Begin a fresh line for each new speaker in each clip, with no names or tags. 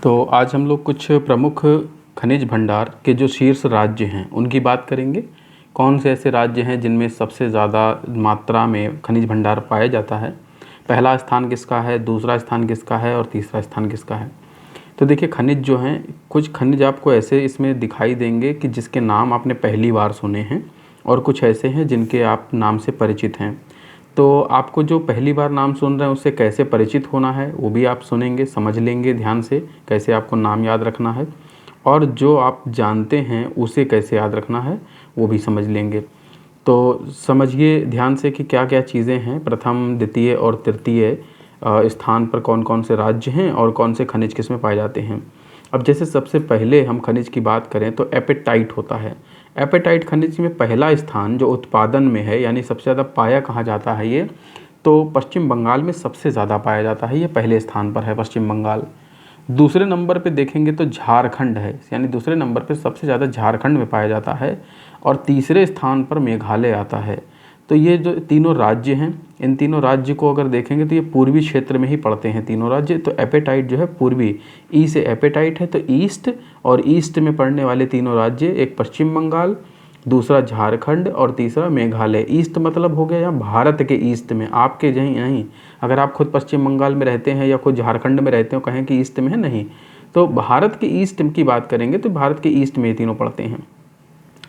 तो आज हम लोग कुछ प्रमुख खनिज भंडार के जो शीर्ष राज्य हैं उनकी बात करेंगे। कौन से ऐसे राज्य हैं जिनमें सबसे ज़्यादा मात्रा में खनिज भंडार पाया जाता है, पहला स्थान किसका है, दूसरा स्थान किसका है और तीसरा स्थान किसका है। तो देखिए, खनिज जो हैं, कुछ खनिज आपको ऐसे इसमें दिखाई देंगे कि जिसके नाम आपने पहली बार सुने हैं और कुछ ऐसे हैं जिनके आप नाम से परिचित हैं। तो आपको जो पहली बार नाम सुन रहे हैं उससे कैसे परिचित होना है वो भी आप सुनेंगे, समझ लेंगे ध्यान से, कैसे आपको नाम याद रखना है, और जो आप जानते हैं उसे कैसे याद रखना है वो भी समझ लेंगे। तो समझिए ध्यान से कि क्या क्या चीज़ें हैं, प्रथम, द्वितीय और तृतीय स्थान पर कौन कौन से राज्य हैं और कौन से खनिज किस में पाए जाते हैं। अब जैसे सबसे पहले हम खनिज की बात करें तो एपेटाइट होता है। एपेटाइट खनिज में पहला स्थान जो उत्पादन में है, यानी सबसे ज़्यादा पाया कहाँ जाता है ये, तो पश्चिम बंगाल में सबसे ज़्यादा पाया जाता है। ये पहले स्थान पर है पश्चिम बंगाल। दूसरे नंबर पे देखेंगे तो झारखंड है, यानी दूसरे नंबर पे सबसे ज़्यादा झारखंड में पाया जाता है, और तीसरे स्थान पर मेघालय आता है। तो ये जो तीनों राज्य हैं, इन तीनों राज्य को अगर देखेंगे तो ये पूर्वी क्षेत्र में ही पड़ते हैं तीनों राज्य। तो एपेटाइट जो है पूर्वी, ई से एपेटाइट है तो ईस्ट, और ईस्ट में पड़ने वाले तीनों राज्य, एक पश्चिम बंगाल, दूसरा झारखंड और तीसरा मेघालय। ईस्ट मतलब हो गया यहाँ भारत के ईस्ट में, आपके जहीं नहीं। अगर आप खुद पश्चिम बंगाल में रहते हैं या खुद झारखंड में रहते हो, कहें कि ईस्ट में है, नहीं। तो भारत के ईस्ट की बात करेंगे तो भारत के ईस्ट में ये तीनों पड़ते हैं।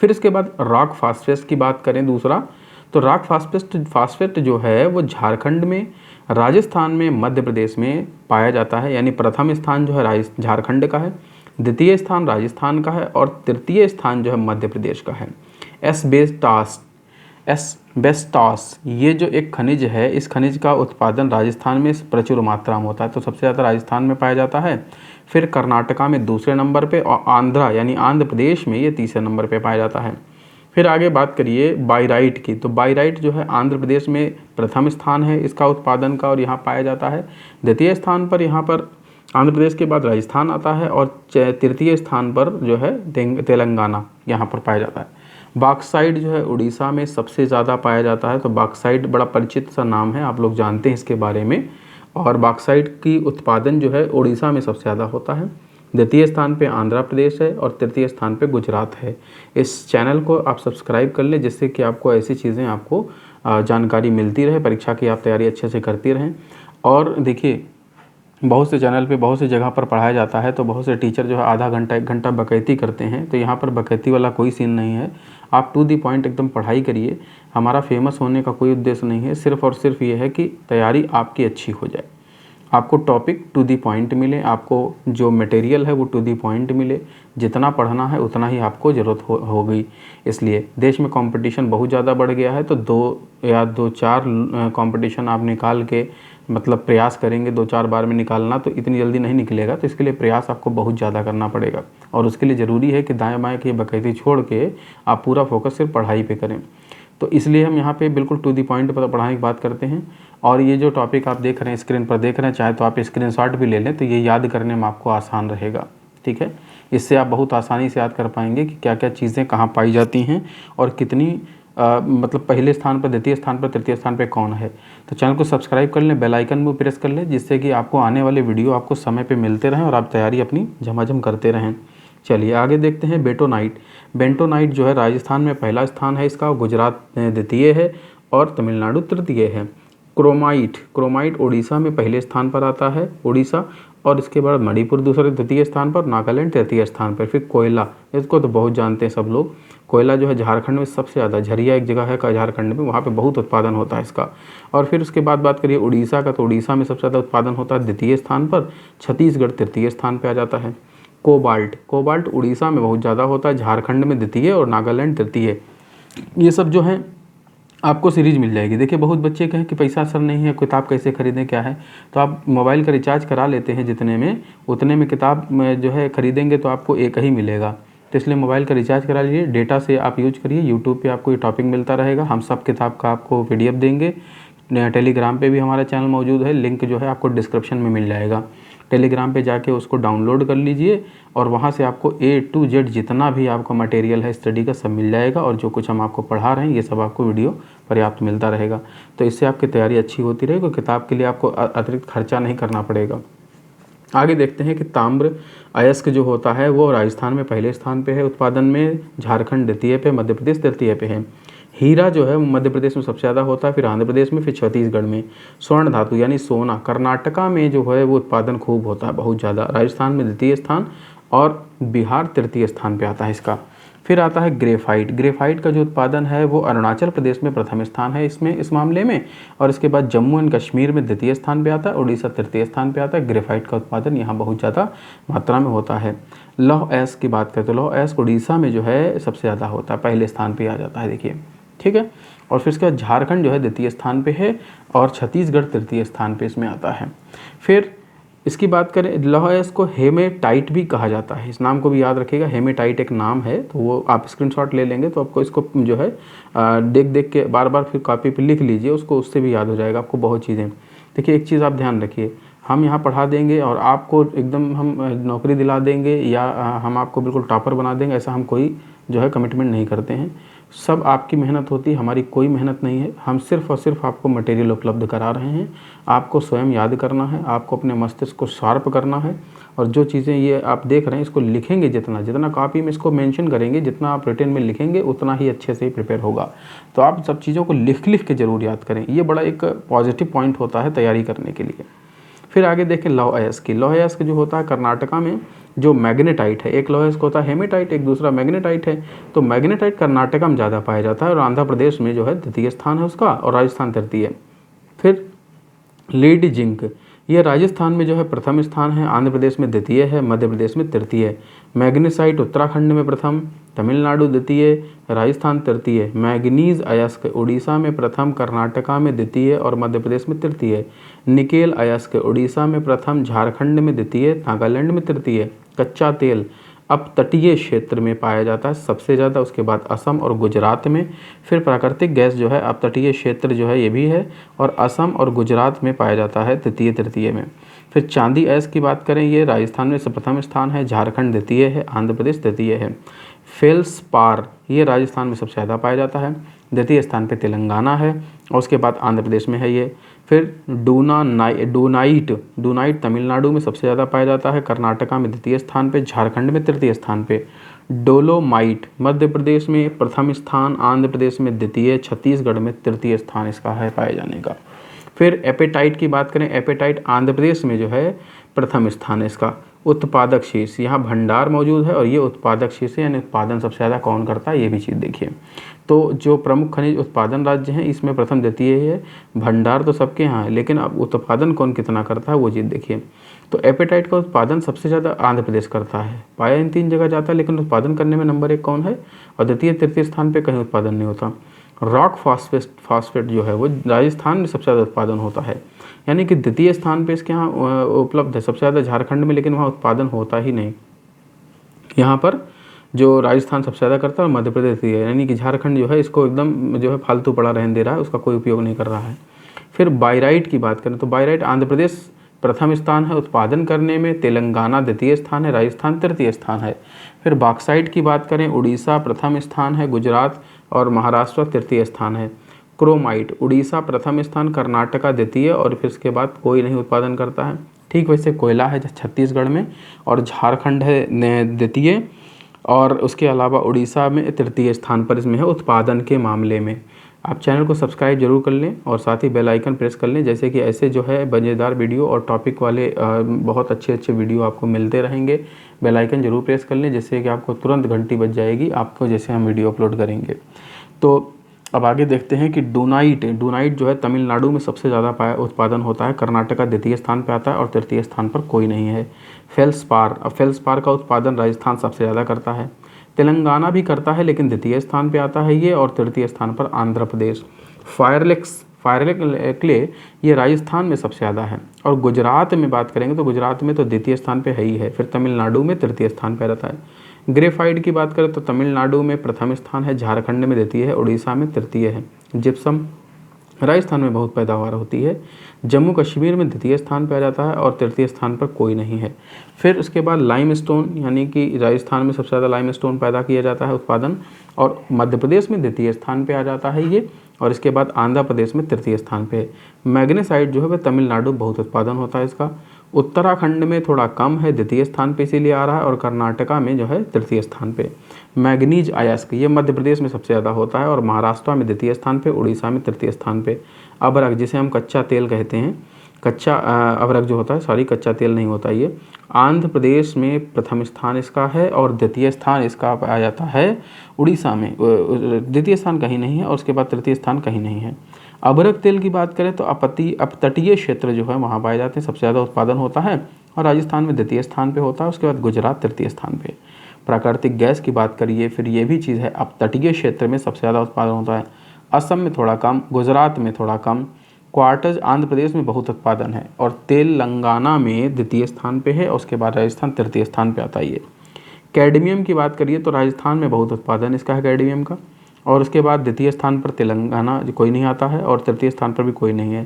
फिर इसके बाद रॉक फास्फेट की बात करें दूसरा, तो रॉक फास्फेट जो है वो झारखंड में, राजस्थान में, मध्य प्रदेश में पाया जाता है। यानी प्रथम स्थान जो है झारखंड का है, द्वितीय स्थान राजस्थान का है और तृतीय स्थान जो है मध्य प्रदेश का है। एस्बेस्टॉस ये जो एक खनिज है, इस खनिज का उत्पादन राजस्थान में प्रचुर मात्रा में होता है, तो सबसे ज़्यादा राजस्थान में पाया जाता है। फिर कर्नाटका में दूसरे नंबर पे, और आंध्रा यानी आंध्र प्रदेश में ये तीसरे नंबर पे पाया जाता है। फिर आगे बात करिए बाइराइट की, तो बाइराइट जो है आंध्र प्रदेश में प्रथम स्थान है इसका उत्पादन का और यहाँ पाया जाता है। द्वितीय स्थान पर यहाँ पर आंध्र प्रदेश के बाद राजस्थान आता है, और तृतीय स्थान पर जो है तेलंगाना यहाँ पर पाया जाता है। बॉक्साइट जो है उड़ीसा में सबसे ज़्यादा पाया जाता है। तो बॉक्साइट बड़ा परिचित सा नाम है, आप लोग जानते हैं इसके बारे में, और बॉक्साइट की उत्पादन जो है उड़ीसा में सबसे ज़्यादा होता है। द्वितीय स्थान पे आंध्र प्रदेश है और तृतीय स्थान पे गुजरात है। इस चैनल को आप सब्सक्राइब कर लें जिससे कि आपको ऐसी चीज़ें, आपको जानकारी मिलती रहे, परीक्षा की आप तैयारी अच्छे से करती रहें। और देखिए, बहुत से चैनल पे बहुत सी जगह पर पढ़ाया जाता है, तो बहुत से टीचर जो है आधा घंटा 1 घंटा बकैती करते हैं, तो यहाँ पर बकैती वाला कोई सीन नहीं है। आप टू दी पॉइंट एकदम पढ़ाई करिए। हमारा फेमस होने का कोई उद्देश्य नहीं है, सिर्फ़ और सिर्फ ये है कि तैयारी आपकी अच्छी हो जाए, आपको टॉपिक टू दी पॉइंट मिले, आपको जो मटेरियल है वो टू दी पॉइंट मिले। जितना पढ़ना है उतना ही आपको ज़रूरत हो गई। इसलिए देश में कंपटीशन बहुत ज़्यादा बढ़ गया है, तो 2 या 4 कंपटीशन आप निकाल के, मतलब प्रयास करेंगे 2-4 बार में निकालना, तो इतनी जल्दी नहीं निकलेगा। तो इसके लिए प्रयास आपको बहुत ज़्यादा करना पड़ेगा, और उसके लिए ज़रूरी है कि दाएँ बाएँ की बकैती छोड़ के आप पूरा फोकस सिर्फ पढ़ाई पे करें। तो इसलिए हम यहाँ पे बिल्कुल टू दी पॉइंट पर पढ़ाने की बात करते हैं। और ये जो टॉपिक आप देख रहे हैं, स्क्रीन पर देख रहे हैं, चाहे तो आप स्क्रीनशॉट भी ले लें, तो ये याद करने में आपको आसान रहेगा। ठीक है, इससे आप बहुत आसानी से याद कर पाएंगे कि क्या क्या चीज़ें कहाँ पाई जाती हैं और कितनी मतलब पहले स्थान पर, द्वितीय स्थान पर, तृतीय स्थान पर कौन है। तो चैनल को सब्सक्राइब कर लें, बेल आइकन भी प्रेस कर लें, जिससे कि आपको आने वाले वीडियो आपको समय पे मिलते रहें और आप तैयारी अपनी झमाझम करते रहें। चलिए आगे देखते हैं। बेंटोनाइट जो है राजस्थान में पहला स्थान है इसका, गुजरात द्वितीय है और तमिलनाडु तृतीय है। क्रोमाइट उड़ीसा में पहले स्थान पर आता है, उड़ीसा, और इसके बाद मणिपुर दूसरे द्वितीय स्थान पर, नागालैंड तृतीय स्थान पर। फिर कोयला, इसको तो बहुत जानते हैं सब लोग। कोयला जो है झारखंड में सबसे ज़्यादा, झरिया एक जगह है का झारखंड में, वहाँ पे बहुत उत्पादन होता है इसका। और फिर उसके बाद बात करिए उड़ीसा का, तो उड़ीसा में सबसे ज़्यादा उत्पादन होता है द्वितीय स्थान पर, छत्तीसगढ़ तृतीय स्थान पर आ जाता है। कोबाल्ट उड़ीसा में बहुत ज़्यादा होता है, झारखंड में द्वितीय और नागालैंड तृतीय। ये सब जो है आपको सीरीज मिल जाएगी। देखिए, बहुत बच्चे कहें कि पैसा सर नहीं है, किताब कैसे खरीदें, क्या है, तो आप मोबाइल का रिचार्ज करा लेते हैं, जितने में उतने में किताब जो है खरीदेंगे तो आपको एक ही मिलेगा। तो इसलिए मोबाइल का रिचार्ज करा लीजिए, डेटा से आप यूज करिए। यूट्यूब पे आपको ये टॉपिक मिलता रहेगा, हम सब किताब का आपको PDF देंगे। टेलीग्राम पे भी हमारा चैनल मौजूद है, लिंक जो है आपको डिस्क्रिप्शन में मिल जाएगा। टेलीग्राम पे जाके उसको डाउनलोड कर लीजिए, और वहाँ से आपको A to Z जितना भी आपका मटेरियल है स्टडी का सब मिल जाएगा, और जो कुछ हम आपको पढ़ा रहे हैं ये सब आपको वीडियो पर्याप्त मिलता रहेगा। तो इससे आपकी तैयारी अच्छी होती रहेगी, किताब के लिए आपको अतिरिक्त खर्चा नहीं करना पड़ेगा। आगे देखते हैं कि ताम्र अयस्क जो होता है वो राजस्थान में पहले स्थान पे है उत्पादन में, झारखंड द्वितीय पे, मध्य प्रदेश तृतीय पे है। हीरा जो है मध्य प्रदेश में सबसे ज़्यादा होता है, फिर आंध्र प्रदेश में, फिर छत्तीसगढ़ में। स्वर्ण धातु यानी सोना कर्नाटका में जो है वो उत्पादन खूब होता है, बहुत ज़्यादा। राजस्थान में द्वितीय स्थान और बिहार तृतीय स्थान पे आता है इसका। फिर आता है ग्रेफाइट। ग्रेफाइट का जो उत्पादन है वो अरुणाचल प्रदेश में प्रथम स्थान है इसमें, इस मामले में। और इसके बाद जम्मू एंड कश्मीर में द्वितीय स्थान पे आता है, उड़ीसा तृतीय स्थान पे आता है। ग्रेफाइट का उत्पादन यहाँ बहुत ज़्यादा मात्रा में होता है। लौह अयस्क की बात करें तो लौह अयस्क उड़ीसा में जो है सबसे ज़्यादा होता है, पहले स्थान पर आ जाता है, देखिए, ठीक है। और फिर इसके बाद झारखंड जो है द्वितीय स्थान पे है और छत्तीसगढ़ तृतीय स्थान पे इसमें आता है। फिर इसकी बात करें, लौह अयस्क को हेमेटाइट भी कहा जाता है, इस नाम को भी याद रखिएगा। हेमेटाइट एक नाम है, तो वो आप स्क्रीनशॉट ले लेंगे तो आपको इसको जो है देख देख के बार बार फिर कॉपी पे लिख लीजिए उसको, उससे भी याद हो जाएगा आपको बहुत चीज़ें। देखिए एक चीज़ आप ध्यान रखिए, हम यहाँ पढ़ा देंगे और आपको एकदम हम नौकरी दिला देंगे या हम आपको बिल्कुल टॉपर बना देंगे, ऐसा हम कोई जो है कमिटमेंट नहीं करते हैं। सब आपकी मेहनत होती है, हमारी कोई मेहनत नहीं है। हम सिर्फ़ और सिर्फ आपको मटेरियल उपलब्ध करा रहे हैं। आपको स्वयं याद करना है, आपको अपने मस्तिष्क को शार्प करना है। और जो चीज़ें ये आप देख रहे हैं इसको लिखेंगे, जितना जितना कॉपी में इसको मेंशन करेंगे, जितना आप रिटन में लिखेंगे उतना ही अच्छे से प्रिपेयर होगा। तो आप सब चीज़ों को लिख लिख के ज़रूर याद करें, ये बड़ा एक पॉजिटिव पॉइंट होता है तैयारी करने के लिए। फिर आगे देखें लौह अयस्क की। लौह अयस्क जो होता है कर्नाटका में जो मैग्नेटाइट है, एक लौह अयस्क होता है हेमेटाइट, एक दूसरा मैग्नेटाइट है। तो मैग्नेटाइट कर्नाटका में ज़्यादा पाया जाता है और आंध्र प्रदेश में जो है द्वितीय स्थान है उसका और राजस्थान तृतीय है। फिर लीड जिंक, यह राजस्थान में जो है प्रथम स्थान है, आंध्र प्रदेश में द्वितीय है, मध्य प्रदेश में तृतीय है। मैग्नेसाइट उत्तराखंड में प्रथम, तमिलनाडु द्वितीय, राजस्थान तृतीय। मैग्नीज अयस्क उड़ीसा में प्रथम, कर्नाटका में द्वितीय और मध्य प्रदेश में तृतीय। निकेल अयस्क उड़ीसा में प्रथम, झारखंड में द्वितीय, नागालैंड में तृतीय। कच्चा तेल अप तटीय क्षेत्र में पाया जाता है सबसे ज़्यादा, उसके बाद असम और गुजरात में। फिर प्राकृतिक गैस जो है अप तटीय क्षेत्र जो है ये भी है और असम और गुजरात में पाया जाता है तृतीय तृतीय में। फिर चांदी अयस्क की बात करें, ये राजस्थान में प्रथम स्थान है, झारखंड द्वितीय है, आंध्र प्रदेश तृतीय है। फेल्सपार ये राजस्थान में सबसे ज़्यादा पाया जाता है, द्वितीय स्थान पे तेलंगाना है और उसके बाद आंध्र प्रदेश में है ये। फिर डूनाइट तमिलनाडु में सबसे ज़्यादा पाया जाता है, कर्नाटका में द्वितीय स्थान पे, झारखंड में तृतीय स्थान पे। डोलोमाइट मध्य प्रदेश में प्रथम स्थान, आंध्र प्रदेश में द्वितीय, छत्तीसगढ़ में तृतीय स्थान इसका है पाए जाने का। फिर एपेटाइट की बात करें, एपेटाइट आंध्र प्रदेश में जो है प्रथम स्थान है इसका। उत्पादक शीर्ष, यहाँ भंडार मौजूद है और ये उत्पादक शीर्ष है, यानी उत्पादन सबसे ज़्यादा कौन करता है ये भी चीज़ देखिए। तो जो प्रमुख खनिज उत्पादन राज्य हैं इसमें प्रथम द्वितीय है। भंडार तो सबके यहाँ है लेकिन अब उत्पादन कौन कितना करता है वो चीज़ देखिए। तो एपेटाइट का उत्पादन सबसे ज़्यादा आंध्र प्रदेश करता है, पाया इन 3 जगह जाता है, लेकिन उत्पादन करने में नंबर 1 कौन है और द्वितीय तृतीय स्थान पर कहीं उत्पादन नहीं होता। रॉक फास्फेट जो है वो राजस्थान में सबसे ज़्यादा उत्पादन होता है, यानी कि द्वितीय स्थान पे इसके यहाँ उपलब्ध है सबसे ज़्यादा झारखंड में, लेकिन वहाँ उत्पादन होता ही नहीं। यहाँ पर जो राजस्थान सबसे ज़्यादा करता है और मध्य प्रदेश ही है, यानी कि झारखंड जो है इसको एकदम जो है फालतू पड़ा रहने दे रहा है, उसका कोई उपयोग नहीं कर रहा है। फिर बायराइट की बात करें तो बायराइट आंध्र प्रदेश प्रथम स्थान है उत्पादन करने में, तेलंगाना द्वितीय स्थान है, राजस्थान तृतीय स्थान है। फिर बॉक्साइट की बात करें, उड़ीसा प्रथम स्थान है, गुजरात और महाराष्ट्र तृतीय स्थान है। क्रोमाइट उड़ीसा प्रथम स्थान, कर्नाटका द्वितीय और फिर इसके बाद कोई नहीं उत्पादन करता है। ठीक वैसे कोयला है छत्तीसगढ़ में और झारखंड है द्वितीय और उसके अलावा उड़ीसा में तृतीय स्थान पर इसमें है उत्पादन के मामले में। आप चैनल को सब्सक्राइब जरूर कर लें और साथ ही बेल आइकन प्रेस कर लें, जैसे कि ऐसे जो है मज़ेदार वीडियो और टॉपिक वाले बहुत अच्छे वीडियो आपको मिलते रहेंगे। बेल आइकन जरूर प्रेस कर लें जिससे कि आपको तुरंत घंटी बज जाएगी आपको जैसे हम वीडियो अपलोड करेंगे। तो अब आगे देखते हैं कि डूनाइट जो है तमिलनाडु में सबसे ज़्यादा उत्पादन होता है, कर्नाटका द्वितीय स्थान पर आता है और तृतीय स्थान पर कोई नहीं है। फेल्सपार का उत्पादन राजस्थान सबसे ज़्यादा करता है, तेलंगाना भी करता है लेकिन द्वितीय स्थान पे आता है ये और तृतीय स्थान पर आंध्र प्रदेश। फायरलेक क्ले ये राजस्थान में सबसे ज़्यादा है और गुजरात में बात करेंगे तो गुजरात में तो द्वितीय स्थान पे है ही है, फिर तमिलनाडु में तृतीय स्थान पर रहता है। ग्रेफाइट की बात करें तो तमिलनाडु में प्रथम स्थान है, झारखंड में द्वितीय है, उड़ीसा में तृतीय है। जिप्सम राजस्थान में बहुत पैदावार होती है, जम्मू कश्मीर में द्वितीय स्थान पर आ जाता है और तृतीय स्थान पर कोई नहीं है। फिर उसके बाद लाइमस्टोन, यानी कि राजस्थान में सबसे ज़्यादा लाइमस्टोन पैदा किया जाता है उत्पादन और मध्य प्रदेश में द्वितीय स्थान पे आ जाता है ये और इसके बाद आंध्र प्रदेश में तृतीय स्थान पे है। मैग्नेसाइट जो है वह तमिलनाडु बहुत उत्पादन होता है इसका, उत्तराखंड में थोड़ा कम है, द्वितीय स्थान पे इसीलिए आ रहा है, और कर्नाटका में जो है तृतीय स्थान पे। मैग्नीज अयस्क ये मध्य प्रदेश में सबसे ज़्यादा होता है और महाराष्ट्र में द्वितीय स्थान पे, उड़ीसा में तृतीय स्थान पे। अबरक जिसे हम कच्चा तेल कहते हैं, कच्चा अबरक जो होता है, सॉरी कच्चा तेल नहीं होता ये, आंध्र प्रदेश में प्रथम स्थान इसका है और द्वितीय स्थान इसका पाया जाता है उड़ीसा में। द्वितीय स्थान कहीं नहीं है और उसके बाद तृतीय स्थान कहीं नहीं है। अबरक तेल की बात करें तो अपतटीय क्षेत्र जो है वहाँ पाए जाते हैं, सबसे ज़्यादा उत्पादन होता है और राजस्थान में द्वितीय स्थान पे होता है, उसके बाद गुजरात तृतीय स्थान पे। प्राकृतिक गैस की बात करिए फिर ये भी चीज़ है, अपतटीय क्षेत्र में सबसे ज़्यादा उत्पादन होता है, असम में थोड़ा कम, गुजरात में थोड़ा कम, क्वार्टज आंध्र प्रदेश में बहुत उत्पादन है और तेलंगाना में द्वितीय स्थान पे है और उसके बाद राजस्थान तृतीय स्थान पे आता है ये। कैडमियम की बात करिए तो राजस्थान में बहुत उत्पादन इसका है कैडमियम का, और उसके बाद द्वितीय स्थान पर तेलंगाना कोई नहीं आता है और तृतीय स्थान पर भी कोई नहीं है।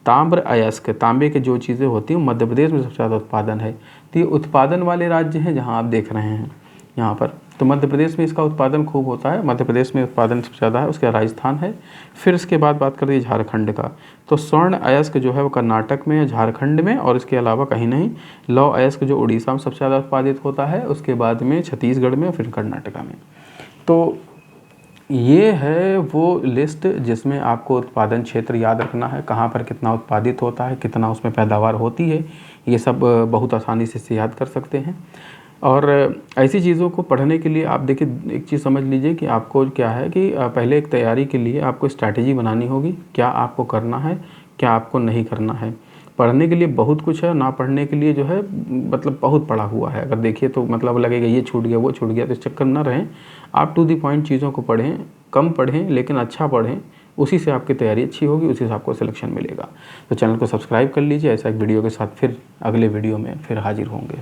ताम्र अयस्क तांबे की जो चीज़ें होती हैं मध्य प्रदेश में सबसे ज़्यादा उत्पादन है। तो ये उत्पादन वाले राज्य हैं जहाँ आप देख रहे हैं यहाँ पर, तो मध्य प्रदेश में इसका उत्पादन खूब होता है, मध्य प्रदेश में उत्पादन सबसे ज़्यादा है, उसके बाद राजस्थान है। फिर इसके बाद बात करते हैं झारखंड का, तो स्वर्ण अयस्क जो है वो कर्नाटक में है, झारखंड में, और इसके अलावा कहीं नहीं। लौह अयस्क जो उड़ीसा में सबसे ज़्यादा उत्पादित होता है, उसके बाद में छत्तीसगढ़ में, फिर कर्नाटका में। तो ये है वो लिस्ट जिसमें आपको उत्पादन क्षेत्र याद रखना है, कहाँ पर कितना उत्पादित होता है, कितना उसमें पैदावार होती है, ये सब बहुत आसानी से इससे याद कर सकते हैं। और ऐसी चीज़ों को पढ़ने के लिए आप देखिए एक चीज़ समझ लीजिए कि आपको क्या है कि पहले एक तैयारी के लिए आपको स्ट्रैटेजी बनानी होगी, क्या आपको करना है, क्या आपको नहीं करना है। पढ़ने के लिए बहुत कुछ है, ना पढ़ने के लिए जो है मतलब बहुत पढ़ा हुआ है। अगर देखिए तो मतलब लगेगा ये छूट गया वो छूट गया, तो इस चक्कर में ना रहें, आप टू द पॉइंट चीज़ों को पढ़ें, कम पढ़ें लेकिन अच्छा पढ़ें, उसी से आपकी तैयारी अच्छी होगी, उसी से आपको सिलेक्शन मिलेगा। तो चैनल को सब्सक्राइब कर लीजिए, ऐसा एक वीडियो के साथ फिर अगले वीडियो में फिर हाजिर होंगे।